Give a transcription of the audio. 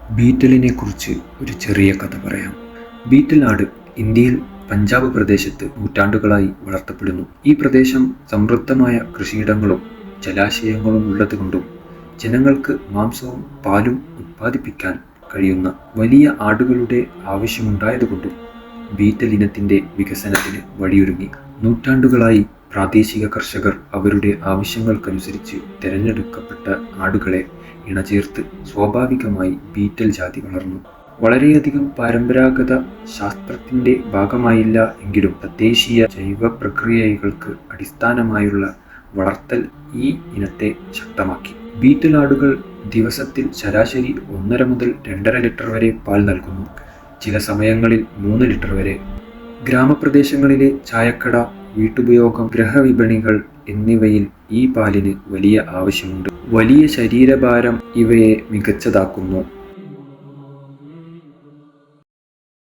ബീറ്റലിനെ കുറിച്ച് ഒരു ചെറിയ കഥ പറയാം. ബീറ്റൽ ആട് ഇന്ത്യയിൽ പഞ്ചാബ് പ്രദേശത്ത് നൂറ്റാണ്ടുകളായി വളർത്തപ്പെടുന്നു. ഈ പ്രദേശം സമൃദ്ധമായ കൃഷിയിടങ്ങളും ജലാശയങ്ങളും ഉള്ളതുകൊണ്ടും ജനങ്ങൾക്ക് മാംസവും പാലും ഉത്പാദിപ്പിക്കാൻ കഴിയുന്ന വലിയ ആടുകളുടെ ആവശ്യമുണ്ടായതുകൊണ്ടും ബീറ്റൽ ഇനത്തിന്റെ വികസനത്തിന് വഴിയൊരുങ്ങി. നൂറ്റാണ്ടുകളായി പ്രാദേശിക കർഷകർ അവരുടെ ആവശ്യങ്ങൾക്കനുസരിച്ച് തിരഞ്ഞെടുക്കപ്പെട്ട ആടുകളെ ഇണചേർത്ത് സ്വാഭാവികമായി ബീറ്റൽ ജാതി വളർന്നു. വളരെയധികം പരമ്പരാഗത ശാസ്ത്രത്തിന്റെ ഭാഗമായില്ല എങ്കിലും തദ്ദേശീയ ജൈവ പ്രക്രിയകൾക്ക് അടിസ്ഥാനമായുള്ള വളർത്തൽ ഈ ഇനത്തെ ശക്തമാക്കി. ബീറ്റൽ ആടുകൾ ദിവസത്തിൽ ശരാശരി 1.5 മുതൽ 2.5 ലിറ്റർ വരെ പാൽ നൽകുന്നു, ചില സമയങ്ങളിൽ 3 ലിറ്റർ വരെ. ഗ്രാമപ്രദേശങ്ങളിലെ ചായക്കട, വീട്ടുപയോഗം, ഗൃഹവിപണികൾ എന്നിവയിൽ ഈ പാലിന് വലിയ ആവശ്യമുണ്ട്. വലിയ ശരീരഭാരം ഇവയെ മികച്ചതാക്കുന്നു.